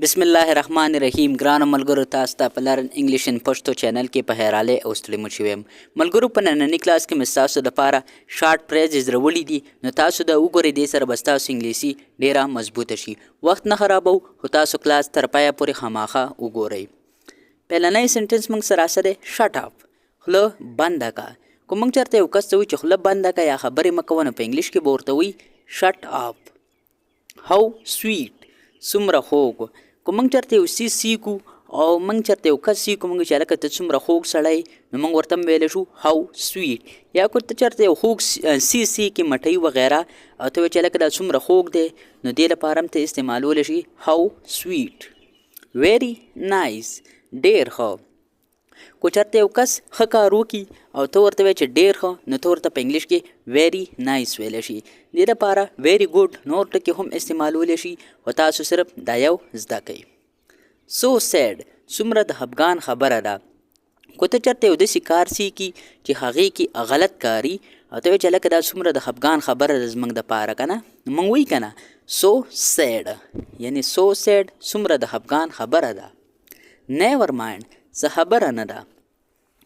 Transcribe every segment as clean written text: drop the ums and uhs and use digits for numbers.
بسم الله الرحمن الرحیم. ګرانو ملګرو، تاسو ته په لرن انګلیش ان پښتو چینل کې په هراله او ستړي مو شوم. ملګرو، په نننی کلاس کې مې تاسو لپاره شارټ فریزز راوړي دي، نو تاسو د وګورئ دې سره به تاسو انګلیسي ډیره مضبوطه شي. وخت نه خرابو، خو تاسو کلاس تر پایه پورې خامخا وګورئ. پهلنی سنټنس موږ سره سره شټ اپ، خوله بنده کا. کوم موږ چرته یو کس ته وایي چې خوله بنده کا یا خبرې مه کوه، نو په انګلیش کې به ورته وایي شټ اپ. هاو سویټ، څومره خوږ. که موږ چېرته یو څیز سیکو او موږ چېرته یو کس سیکو، موږ چې هلکه ته څومره خوږ سړی، نو موږ ورته هم ویلی شو هاو سویټ. یا که ته چېرته یو خوږ څیز سیکې، مټۍ وغیره، او ته وایې چې هلکه دا څومره خوږ دی، نو دې لپاره هم ته استعمالولی شي هاو سویټ. ویری نایس، ډېر ښه. که چېرته یو کس ښه کار وکړي او ته ورته وایې چې ډېر ښه، نو ته ورته په انګلیش کې ویری نایس ویلی شي. دې لپاره ویری ګوډ نور ټکي هم استعمالولی شي، خو تاسو صرف دا یو زده کوئ. سو سیډ، څومره د خفګان خبره ده. که ته چېرته یو داسې کار سیکي چې هغې کې غلط کاري، او ته وایې چې هلکه دا څومره د خفګان خبره ده زموږ دپاره، که نه، نو موږ وایي که نه سو سیډ، یعنې سو سیډ څومره د خفګان خبره ده. نیور مایند، څه خبره نه ده.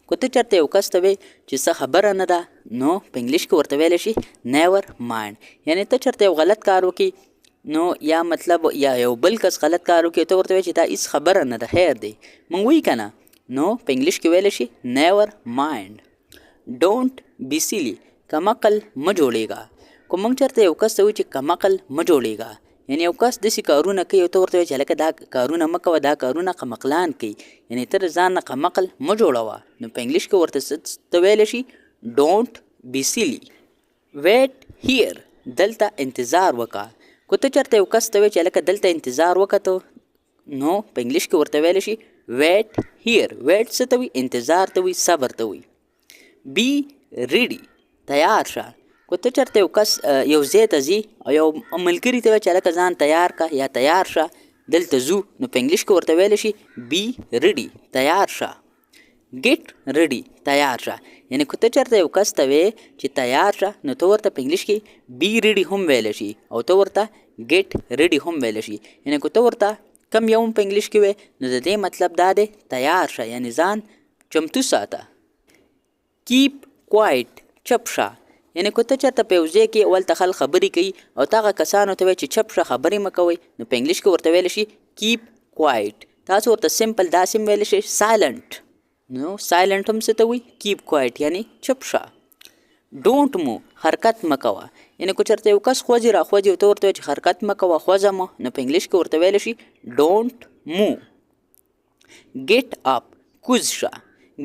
که ته چېرته یو کس ته وایې چې څه خبره نه ده، نو په انګلیش کې ورته ویلی شي نیور مایند. یعنې ته چېرته یو غلط کار وکړي، نو یا مطلب یا یو بل کس غلط کار وکړي، ته ورته وایې چې دا هېڅ خبره نه ده، خیر دی، موږ وایي که نه، نو په انګلیش کې ویلی شي نیور مایند. ډونټ بی سیلی، کمعقل مه جوړېږه. که موږ چېرته یو کس ته وایو چې کمعقل مه جوړېږه، یعنې یو کس داسې کارونه کوي او ته ورته وایې چې هلکه دا کارونه مه کوه، دا کارونه قمقلان کوي، یعنې ته د ځان نه قمقل مه جوړوه، نو په انګلیش کې ورته ته ویلی شي ډونټ بی سیلی. ویټ هیر، دلته انتظار وکړه. که ته چېرته یو کس ته وایې چې هلکه دلته انتظار وکړه ته، نو په انګلیش کې ورته ویلی شي ویټ هیر. ویټ څه ته وایي؟ انتظار ته وایي، صبر ته وایي. بی ریډي، تیار شه. که ته چېرته یو کس یو ځای ته ځي او یو ملګري ته وایي چې هلکه ځان تیار که یا تیار شه، دلته ځو، نو په انګلیش کې ورته ویلی شي بی ریډي، تیار شه. ګیټ ریډي، تیار شه. یعنې که ته چېرته یو کس ته وایې چې تیار شه، نو ته ورته په انګلیش کې بی ریډي هم ویلی شي، او ته ورته ګیټ ریډي هم ویلی شي. یعنې که ته ورته کم یو هم په انګلیش کې وایې، نو د دې مطلب دا دی تیار شه، یعنې ځان چمتو ساته. کیپ کوایټ، چپ شه. یعنې که ته چېرته په یو ځای کې ولته خلک خبرې کوي او ته هغه کسانو ته وایې چې چپ شه، خبرې مه کوئ، نو په انګلیش کې ورته ویلی شي کیپ کوایټ. تاسو ورته سمپل داسې هم ویلی شئ سایلنټ، نو سایلنټ هم څه ته وایي؟ کیپ کوایټ، یعنې چپ شه. ډونټ مو، حرکت مه کوه. یعنې که چېرته یو کس خوځي راخوځي او ته ورته وایې چې حرکت مه کوه، خوځه مه، نو په انګلیش کې ورته ویلی شي ډونټ مو. ګیټ اپ، کوز شه.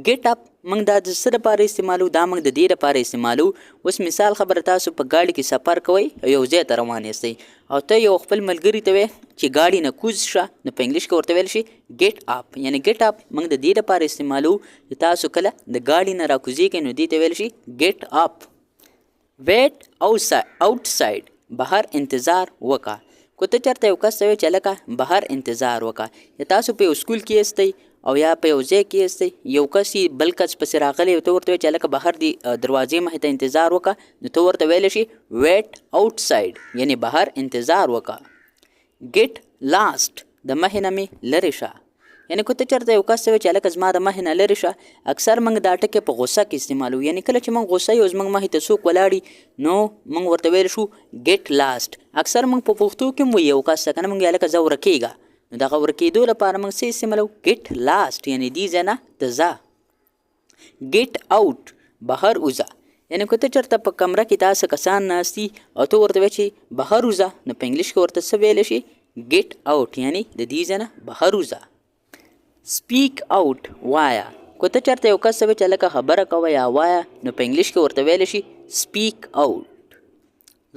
ګیټ اپ موږ دا د څه دپاره استعمالو؟ دا موږ د دې دپاره استعمالو. اوس مثال خبره، تاسو په ګاډي کې سفر کوئ او یو ځای ته روان یاستئ، او ته یو خپل ملګري ته وایې چې ګاډي نه کوز شه، نو په انګلیش کې ورته ویلی شي ګیټ اپ. یعنې ګیټ اپ موږ د دې دپاره استعمالو چې تاسو کله د ګاډي نه راکوزېږئ، نو دې ته ویلی شي ګیټ اپ. ویټ آوټ سایډ، بهر انتظار وکړه. که ته چېرته یو کس ته وایې چې هلکه بهر انتظار وکړه، یا تاسو په یو سکول کې یاستئ او یا په یو ځای کې یاستئ، یو کس یې بل کس پسې راغلی او ته ورته وایې چې هلکه بهر دی دروازې مخې ته انتظار وکړه، نو ته ورته ویلی شي ویټ آوټ سایډ، یعنې بهر انتظار وکړه. ګیټ لاست، د مخې نه مې لرې شه. یعنې که ته چېرته یو کس ته وایې چې هلکه زما د مخې نه لرې شه، اکثر موږ دا ټکي په غوسه کې استعمالوو. یعنې کله چې موږ غوسه یو زموږ مخې ته څوک ولاړي، نو موږ ورته ویلی شو ګیټ لاست. اکثر موږ په پښتو کې هم وایي یو کس ته، که نه، موږ هلکه ځه ورکېږه، نو دغه ورکېدو لپاره موږ څه استعمالوو؟ ګیټ لاست، یعنې دې ځای نه ته ځه. ګیټ آوټ، بهر وځه. یعنې که ته چېرته په کمره کې داسې کسان ناست دي او ته ورته وایې چې بهر وځه، نو په انګلیش کې ورته څه ویلی شي ګیټ آوټ، یعنې د دې ځای نه بهر وځه. سپیک آوټ، وایه. که ته چېرته یو کس ته وایې چې هلکه خبره کوه یا وایه، نو په انګلیش کې ورته ویلی شي سپیک آوټ.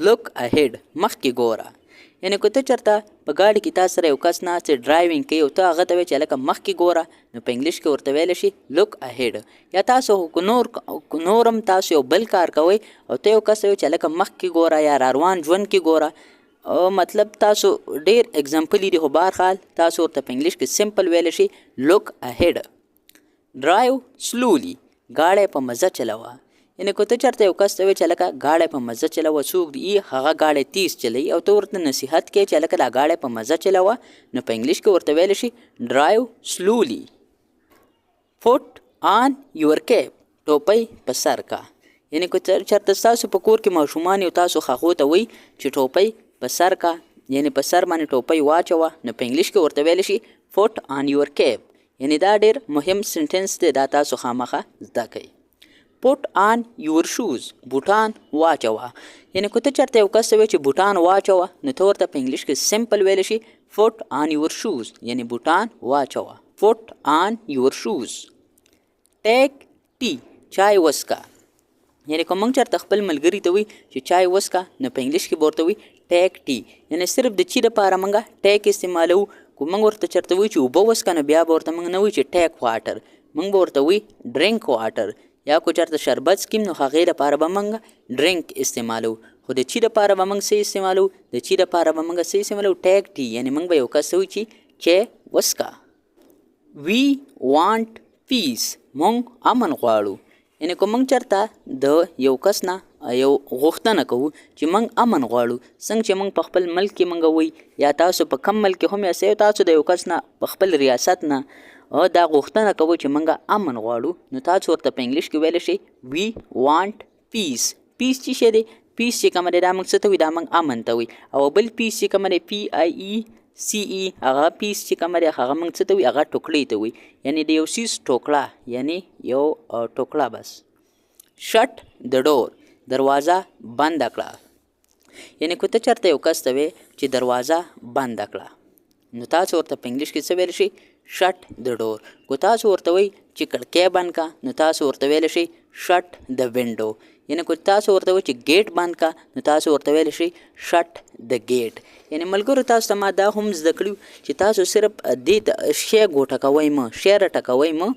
لک اهیډ، مخکې ګوره. یعنې که ته چېرته په ګاډي کې تا سره یو کس ناست دی ډرایوینګ کوي او ته هغه ته وایې چې هلکه مخکې ګوره، نو په انګلیش کې ورته ویلی شي لک اهیډ. یا تاسو نور هم تاسو یو بل کار کوئ او ته یو کس ته وایې چې هلکه مخکې ګوره یا راروان ژوند کې ګوره، مطلب تاسو ډېر اګزامپلي دي، خو بهرحال تاسو ورته په انګلیش کې سمپل ویلی شي لک اهیډ. ډرایو سلولي، ګاډی په مزه چلوه. یعنې که ته چېرته یو کس ته وایې چې هلکه ګاډی په مزه چلوه، څوک دي هغه ګاډی تیز چلوي او ته ورته نصیحت کوې چې هلکه دا ګاډی په مزه چلوه، نو په انګلیش کې ورته ویلی شي ډرایو سلولي. پوټ آن یور کیپ، ټوپۍ په سر کا. یعنې که چېرته ستاسو په کور کې ماشومان یو تاسو هغو ته وایي چې ټوپۍ په سر کا، یعنې په سر باندې ټوپۍ واچوه، نو په انګلیش کې ورته ویلی شي پوټ آن یور کیپ. یعنې دا ډېر مهم سنټنس دی، دا تاسو خامخا زده کوئ. پوټ آن یور شوز، بوټان واچوه. یعنې که ته چېرته یو کس ته وایې چې بوټان واچوه، نو ته ورته په انګلیش کې سمپل ویلی شي پوټ آن یور شوز، یعنې بوټان واچوه. پوټ آن یور شوز. ټیک ټي، چای وسکه. یعنې که موږ چېرته خپل ملګري ته وایي چې چای وسکه، نو په انګلیش کې به ورته وایي ټیک ټي. یعنې صرف د چي دپاره موږ ټیک استعمالوو. که موږ ورته چېرته وایو چې اوبه وسکه، نو بیا به ورته موږ نه وایو چې ټیک واټر، موږ به ورته وایو ډرینک واټر. یا که چېرته شربت څکیم، نو هغې دپاره به موږ ډرینک استعمالوو. خو د چي دپاره به موږ څه استعمالوو؟ د چي دپاره به موږ څه استعمالوو؟ ټیک ټي. یعنې موږ به یو کس ته وایو چې چای وسکه. وی وانټ پیس، موږ امن غواړو. یعنې که موږ چېرته د یو کس نه یو غوښتنه کوو چې موږ امن غواړو، څنګه چې موږ په خپل ملک کې موږ وایي، یا تاسو په کم ملک کې هم یاستئ، تاسو د یو کس نه په خپل ریاست نه دا غوښتنه کوو چې موږ امن غواړو، نو تاسو ورته په انګلیش کې ویلی شئ وی وانټ پیس. پیس څه شی دی؟ پیس چې کومه دی دا موږ څه ته وایي؟ دا موږ امن ته وایي. او بل پیس چې کومه دی PIECE، هغه پیس چې کومه دی هغه موږ څه ته وایي؟ هغه ټوکړې ته وایي. یعنې د یو څیز ټوکړه، یعنې یو ټوکړه بس. شټ د ډور، دروازه بنده کړه. یعنې که ته چېرته یو کس ته وایې چې دروازه بنده کړه، نو تاسو ورته په انګلیش کې څه ویلی شئ؟ شټ د ډور. که تاسو ورته وایي چې کړکۍ بند کړه، نو تاسو ورته ویلی شئ شټ د وینډو. یعنې که تاسو ورته وایي چې ګیټ بند کړه، نو تاسو ورته ویلی شئ شټ د ګیټ. یعنې ملګرو تاسو ته ما دا هم زده کړي چې تاسو صرف دې ته شی ګوټه کوئ مه، شی راټکوئ مه،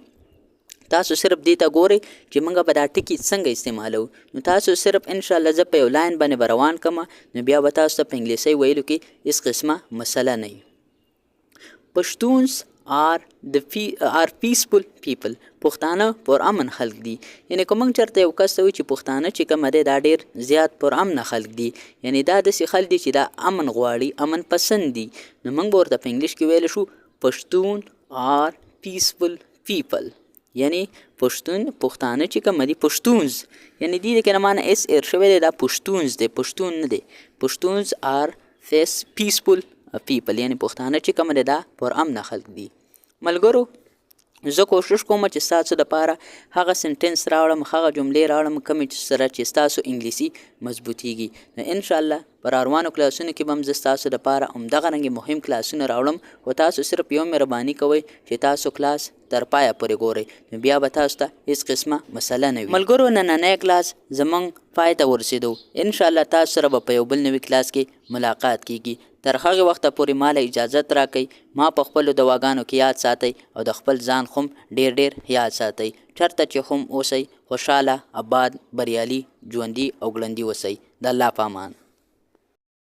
تاسو صرف دې ته ګورئ چې موږ به دا ټکي څنګه استعمالوو. نو تاسو صرف انشاءالله زه په یو لاین باندې به روان کړم، نو بیا به تاسو ته په انګلیسۍ ویلو کې هېڅ قسمه مسله نه وي. پښتونز آر پیسفل پیپل، پښتانه پرامن خلک دي. یعنې که موږ چېرته یو کس ته وایو چې پښتانه چې کومه دی دا ډېر زیات پرامنه خلک دي، یعنې دا داسې خلک دي چې دا امن غواړي، امن پسند دي، نو موږ به ورته په انګلیش کې ویلی شو پښتون آر پیسفل پیپل. یعنی پښتانه چې کوم دي پښتونز، یعنی دې کې نه معنی اس ایر شوی دی، دا پښتونز دی، پښتون نه دی. پښتونز آر پیسفل پیپل، یعنی پښتانه چې کوم دی دا پر امن خلک دي. ملګرو زه کوشش کوم چې ستاسو دپاره هغه سنټنس راوړم، هغه جملې راوړم کومې سره چې ستاسو انګلیسي مضبوطیږي. نو انشاءالله پر روانو کلاسونو کې به هم زه ستاسو دپاره همدغه رنګې مهم کلاسونه راوړم، خو تاسو صرف یو مهرباني کوئ چې تاسو کلاس تر پایه پورې ګورئ، نو بیا به تاسو ته هېڅ قسمه مسله نه وي. ملګرو نننی کلاس زموږ پای ته ورسېدو، انشاءالله تاسو سره به په یو بل نوي کلاس کې ملاقات کیږي. تر هغې وخته پورې ماله اجازت راکئ، ما په خپلو دواګانو کې یاد ساتئ او د خپل ځان هم ډېر ډېر یاد ساتئ. چېرته چې هم اوسئ خوشحاله، آباد، بریالي، ژوندي او ګړندي اوسئ. د الله په امان.